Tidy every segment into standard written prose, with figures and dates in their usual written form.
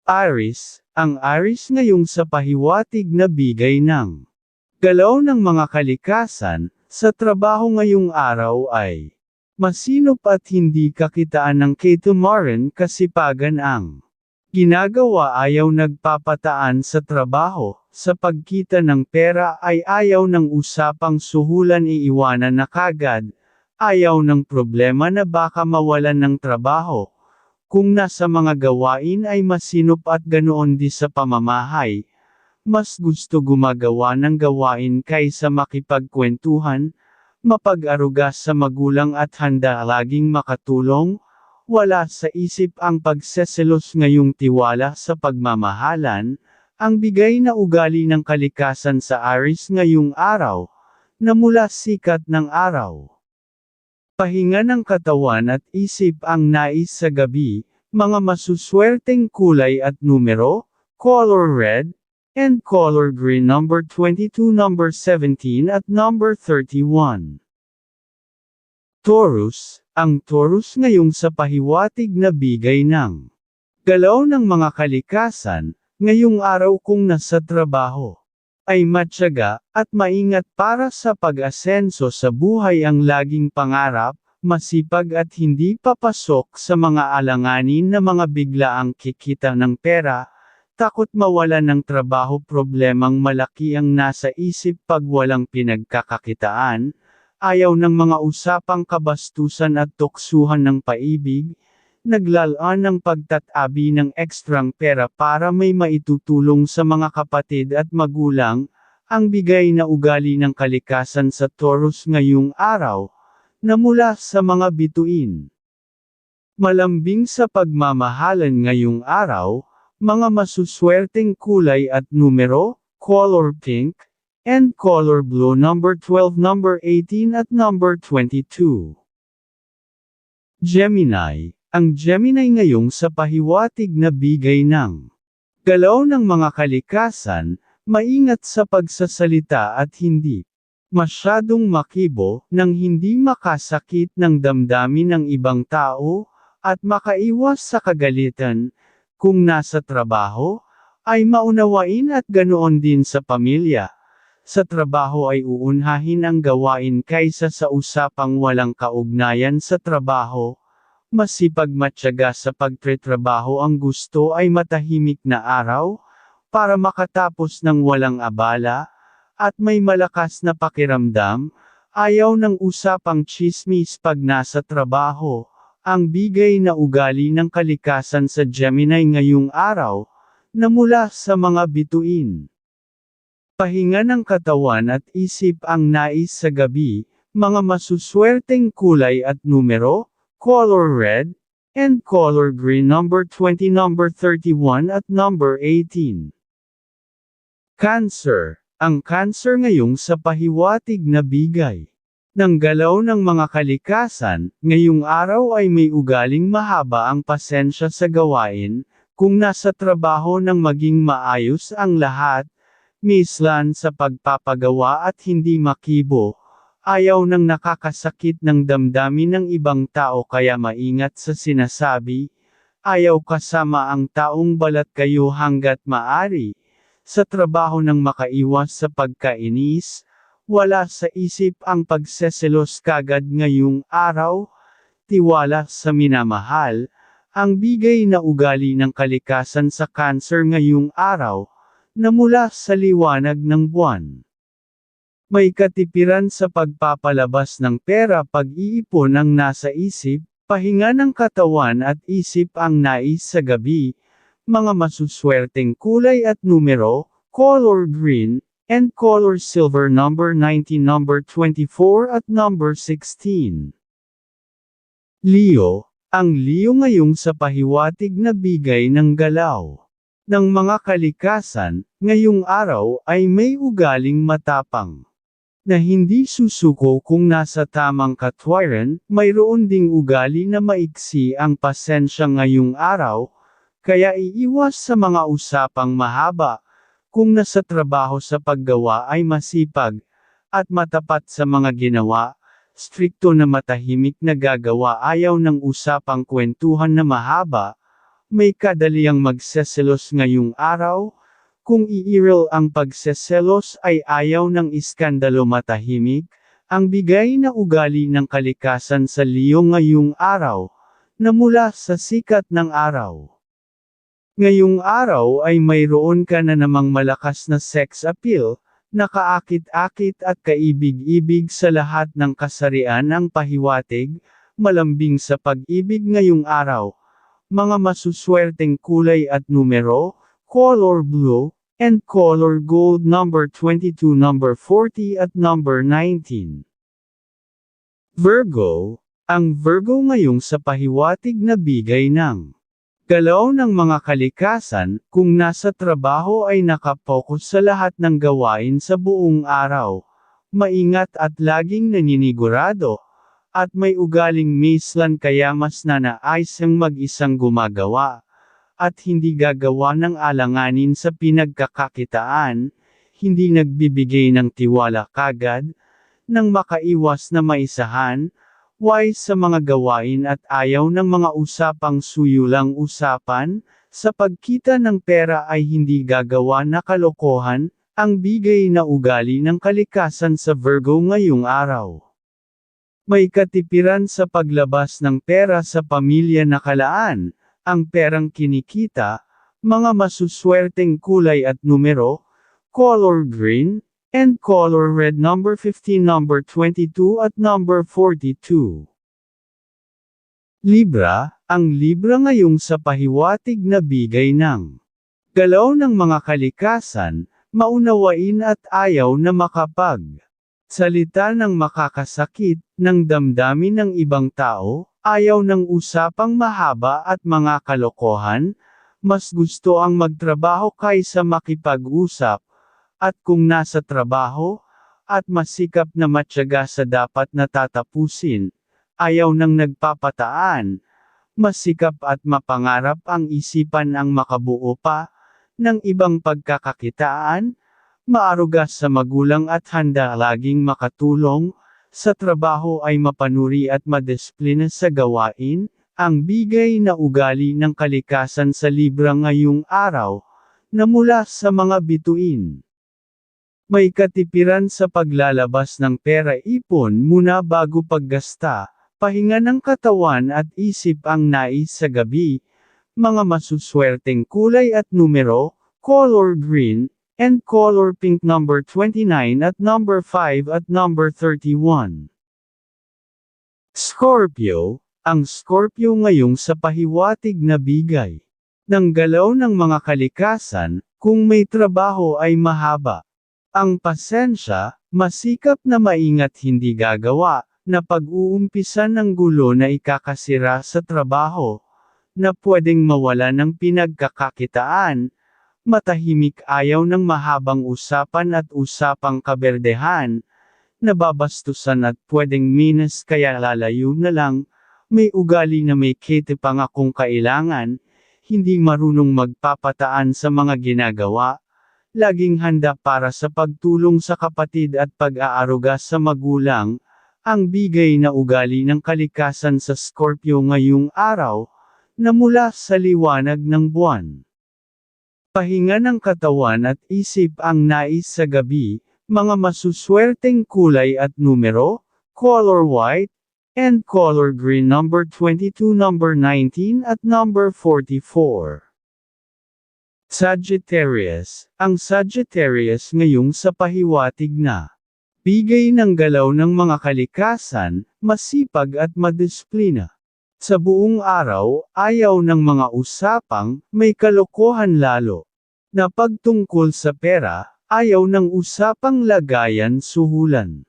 Aries, ang Aries ngayong sa pahiwatig na bigay ng galaw ng mga kalikasan, sa trabaho ngayong araw ay masinop at hindi kakitaan ng katamaran kasipagan ang ginagawa ayaw nagpapataan sa trabaho, sa pagkita ng pera ay ayaw ng usapang suhulan iiwanan na kagad, ayaw ng problema na baka mawalan ng trabaho. Kung nasa mga gawain ay masinop at ganoon di sa pamamahay, mas gusto gumagawa ng gawain kaysa makipagkwentuhan, mapag-aruga sa magulang at handa laging makatulong, wala sa isip ang pagseselos ngayong tiwala sa pagmamahalan, ang bigay na ugali ng kalikasan sa Aries ngayong araw, na mula sikat ng araw. Pahinga ng katawan at isip ang nais sa gabi, mga masuswerteng kulay at numero, color red, and color green number 22, number 17 at number 31. Taurus, ang Taurus ngayong sa pahiwatig na bigay ng galaw ng mga kalikasan, ngayong araw kung nasa trabaho, ay matyaga, at maingat para sa pag-asenso sa buhay ang laging pangarap, masipag at hindi papasok sa mga alanganin na mga biglaang kikita ng pera, takot mawalan ng trabaho problemang malaki ang nasa isip pag walang pinagkakakitaan, ayaw ng mga usapang kabastusan at tuksuhan ng paibig, naglalaan ng pagtatabi ng ekstrang pera para may maitutulong sa mga kapatid at magulang, ang bigay na ugali ng kalikasan sa Taurus ngayong araw, na mula sa mga bituin. Malambing sa pagmamahalan ngayong araw, mga masuswerteng kulay at numero, color pink, and color blue number 12, number 18 at number 22. Gemini, ang Gemini ngayong sa pahiwatig na bigay ng galaw ng mga kalikasan, maingat sa pagsasalita at hindi masyadong makibo, nang hindi makasakit ng damdamin ng ibang tao, at makaiwas sa kagalitan, kung nasa trabaho, ay maunawain at ganoon din sa pamilya. Sa trabaho ay uunhahin ang gawain kaysa sa usapang walang kaugnayan sa trabaho, masipag matyaga sa pagtatrabaho ang gusto ay matahimik na araw, para makatapos ng walang abala, at may malakas na pakiramdam, ayaw ng usapang tsismis pag nasa trabaho, ang bigay na ugali ng kalikasan sa Gemini ngayong araw, na mula sa mga bituin. Pahinga ng katawan at isip ang nais sa gabi, mga masuswerteng kulay at numero, color red, and color green number 20, number 31 at number 18. Cancer, ang Cancer ngayong sa pahiwatig na bigay ng galaw ng mga kalikasan, ngayong araw ay may ugaling mahaba ang pasensya sa gawain, kung nasa trabaho nang maging maayos ang lahat, mislan sa pagpapagawa at hindi makibo, ayaw ng nakakasakit ng damdamin ng ibang tao kaya maingat sa sinasabi, ayaw kasama ang taong balat kayo hanggat maari, sa trabaho ng makaiwas sa pagkainis, wala sa isip ang pagseselos kagad ngayong araw, tiwala sa minamahal, ang bigay na ugali ng kalikasan sa Cancer ngayong araw, na mula sa liwanag ng buwan. May katipiran sa pagpapalabas ng pera pag-iipon ang nasa isip, pahinga ng katawan at isip ang nais sa gabi, mga masuswerteng kulay at numero, color green, and color silver number 19, number 24 at number 16. Leo, ang Leo ngayong sa pahiwatig na bigay ng galaw ng mga kalikasan, ngayong araw ay may ugaling matapang, na hindi susuko kung nasa tamang katwiran, mayroon ding ugali na maiksi ang pasensya ngayong araw, kaya iiwas sa mga usapang mahaba, kung nasa trabaho sa paggawa ay masipag, at matapat sa mga ginawa, strikto na matahimik na gagawa ayaw ng usapang kwentuhan na mahaba, may kadaliang magseselos ngayong araw. Kung iiril ang pagseselos ay ayaw ng iskandalo matahimik, ang bigay na ugali ng kalikasan sa Leo ngayong araw, na mula sa sikat ng araw. Ngayong araw ay mayroon ka na namang malakas na sex appeal, nakaakit-akit at kaibig-ibig sa lahat ng kasarian ang pahiwatig, malambing sa pag-ibig ngayong araw. Mga masuswerteng kulay at numero, color blue, and color gold number 22, number 40 at number 19. Virgo, ang Virgo ngayong sa pahiwatig na bigay ng galaw ng mga kalikasan, kung nasa trabaho ay nakapokus sa lahat ng gawain sa buong araw. Maingat at laging naninigurado, at may ugaling maislan kaya mas nanais ang mag-isang gumagawa, at hindi gagawa ng alanganin sa pinagkakakitaan, hindi nagbibigay ng tiwala kagad, nang makaiwas na maisahan, wise sa mga gawain at ayaw ng mga usapang suyulang usapan, sa pagkita ng pera ay hindi gagawa na kalokohan, ang bigay na ugali ng kalikasan sa Virgo ngayong araw. May katipiran sa paglabas ng pera sa pamilya na kalaan, ang perang kinikita, mga masuswerteng kulay at numero, color green, and color red number 15, number 22 at number 42. Libra, ang Libra ngayong sa pahiwatig na bigay ng galaw ng mga kalikasan, maunawain at ayaw na salita ng makakasakit, ng damdamin ng ibang tao, ayaw ng usapang mahaba at mga kalokohan, mas gusto ang magtrabaho kaysa makipag-usap, at kung nasa trabaho, at masikap na matyaga sa dapat na tatapusin, ayaw ng nagpapataan, masikap at mapangarap ang isipan ang makabuo pa, ng ibang pagkakakitaan, maaruga sa magulang at handa laging makatulong, sa trabaho ay mapanuri at madisiplina sa gawain, ang bigay na ugali ng kalikasan sa Libra ngayong araw, na mula sa mga bituin. May katipiran sa paglalabas ng pera, ipon muna bago paggasta, pahinga ng katawan at isip ang nais sa gabi, mga masuswerteng kulay at numero, color green, and color pink number 29 at number 5 at number 31. Scorpio, ang Scorpio ngayong sa pahiwatig na bigay ng galaw ng mga kalikasan, kung may trabaho ay mahaba ang pasensya, masikap na maingat hindi gagawa, na pag-uumpisan ng gulo na ikakasira sa trabaho, na pwedeng mawala ng pinagkakakitaan, matahimik ayaw ng mahabang usapan at usapang kaberdehan, nababastusan at pwedeng minus kaya lalayo na lang, may ugali na may kitipang akong kailangan, hindi marunong magpapataan sa mga ginagawa, laging handa para sa pagtulong sa kapatid at pag-aaruga sa magulang, ang bigay na ugali ng kalikasan sa Scorpio ngayong araw, na mula sa liwanag ng buwan. Pahinga ng katawan at isip ang nais sa gabi, mga masuswerteng kulay at numero, color white, and color green number 22, number 19 at number 44. Sagittarius, ang Sagittarius ngayong sa pahiwatig na bigay ng galaw ng mga kalikasan, masipag at madisiplina. Sa buong araw, ayaw ng mga usapang may kalokohan lalo. Na pagtungkol sa pera, ayaw ng usapang lagayan suhulan.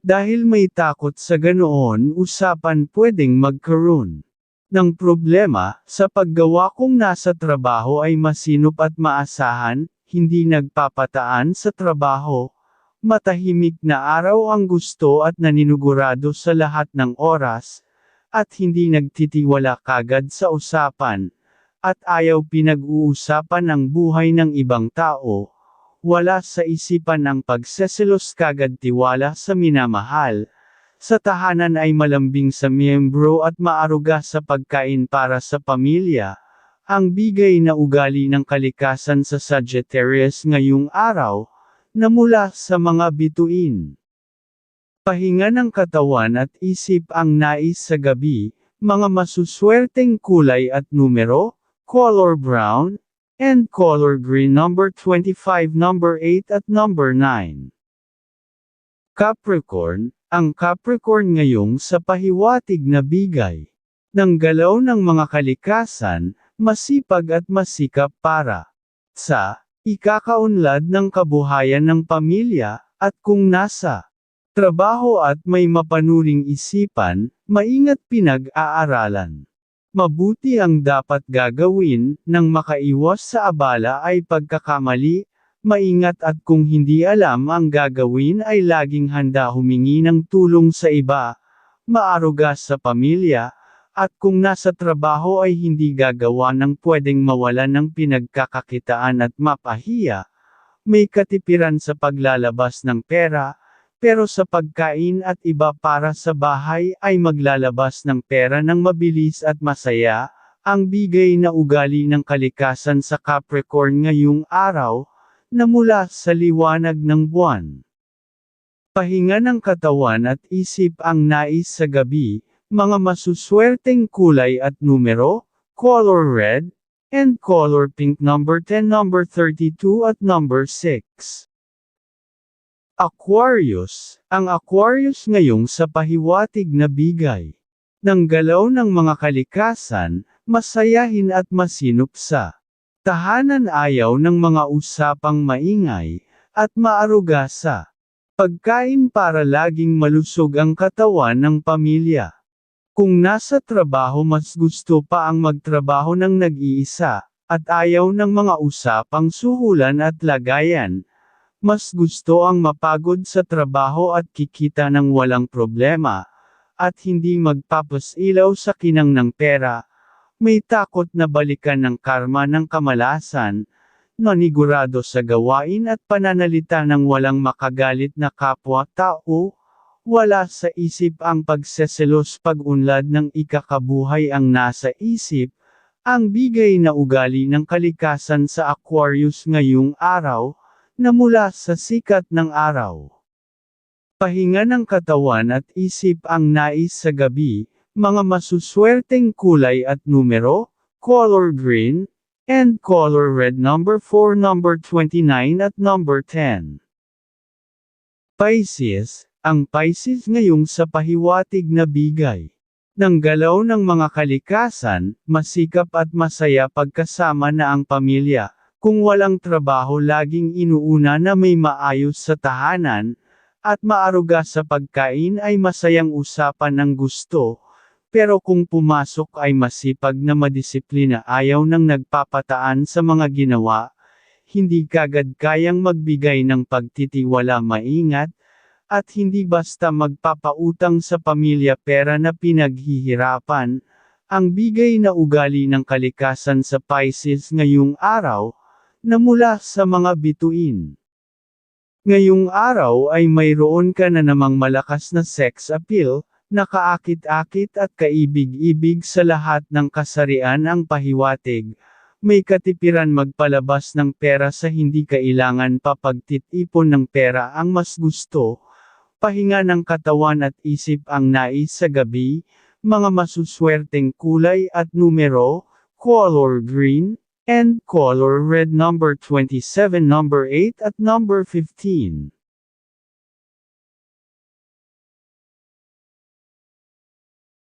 Dahil may takot sa ganoon usapan pwedeng magkaroon ng problema, sa paggawa kung nasa trabaho ay masinop at maasahan, hindi nagpapataan sa trabaho, matahimik na araw ang gusto at naninugurado sa lahat ng oras, at hindi nagtitiwala kagad sa usapan, at ayaw pinag-uusapan ang buhay ng ibang tao, wala sa isipan ang pagseselos kagad tiwala sa minamahal, sa tahanan ay malambing sa miyembro at maaruga sa pagkain para sa pamilya, ang bigay na ugali ng kalikasan sa Sagittarius ngayong araw, na mula sa mga bituin. Pahinga ng katawan at isip ang nais sa gabi, mga masuswerteng kulay at numero, color brown, and color green number 25, number 8 at number 9. Capricorn, ang Capricorn ngayong sa pahiwatig na bigay ng galaw ng mga kalikasan, masipag at masikap para sa ikakaunlad ng kabuhayan ng pamilya, at kung nasa trabaho at may mapanuring isipan, maingat pinag-aaralan. Mabuti ang dapat gagawin, nang makaiwas sa abala ay pagkakamali, maingat at kung hindi alam ang gagawin ay laging handa humingi ng tulong sa iba, maaruga sa pamilya, at kung nasa trabaho ay hindi gagawa ng pwedeng mawalan ng pinagkakakitaan at mapahiya, may katipiran sa paglalabas ng pera, pero sa pagkain at iba para sa bahay ay maglalabas ng pera ng mabilis at masaya, ang bigay na ugali ng kalikasan sa Capricorn ngayong araw, na mula sa liwanag ng buwan. Pahinga ng katawan at isip ang nais sa gabi, mga masuswerteng kulay at numero, color red, and color pink number 10, number 32 at number 6. Aquarius, ang Aquarius ngayong sa pahiwatig na bigay ng galaw ng mga kalikasan, masayahin at masinop sa tahanan, ayaw ng mga usapang maingay, at maaruga sa pagkain para laging malusog ang katawan ng pamilya. Kung nasa trabaho mas gusto pa ang magtrabaho ng nag-iisa, at ayaw ng mga usapang suhulan at lagayan, mas gusto ang mapagod sa trabaho at kikita ng walang problema, at hindi magpapasilaw sa kinang ng pera, may takot na balikan ng karma ng kamalasan, nanigurado sa gawain at pananalita ng walang makagalit na kapwa-tao, wala sa isip ang pagseselos, pag-unlad ng ikakabuhay ang nasa isip, ang bigay na ugali ng kalikasan sa Aquarius ngayong araw, na mula sa sikat ng araw. Pahinga ng katawan at isip ang nais sa gabi, mga masuswerteng kulay at numero, color green, and color red number 4, number 29 at number 10. Pisces, ang Pisces ngayong sa pahiwatig na bigay ng galaw ng mga kalikasan, masikap at masaya pagkasama na ang pamilya, kung walang trabaho laging inuuna na may maayos sa tahanan, at maaruga sa pagkain ay masayang usapan ng gusto, pero kung pumasok ay masipag na madisiplina, ayaw ng nagpapataan sa mga ginawa, hindi kagad kayang magbigay ng pagtitiwala, maingat, at hindi basta magpapautang sa pamilya pera na pinaghihirapan, ang bigay na ugali ng kalikasan sa Pisces ngayong araw, na mula sa mga bituin. Ngayong araw ay mayroon ka na namang malakas na sex appeal, nakaakit-akit at kaibig-ibig sa lahat ng kasarian ang pahiwatig, may katipiran magpalabas ng pera sa hindi kailangan pa, pagtitipon ng pera ang mas gusto. Pahinga ng katawan at isip ang nais sa gabi, mga masuswerteng kulay at numero, color green, and color red number 27, number 8 at number 15.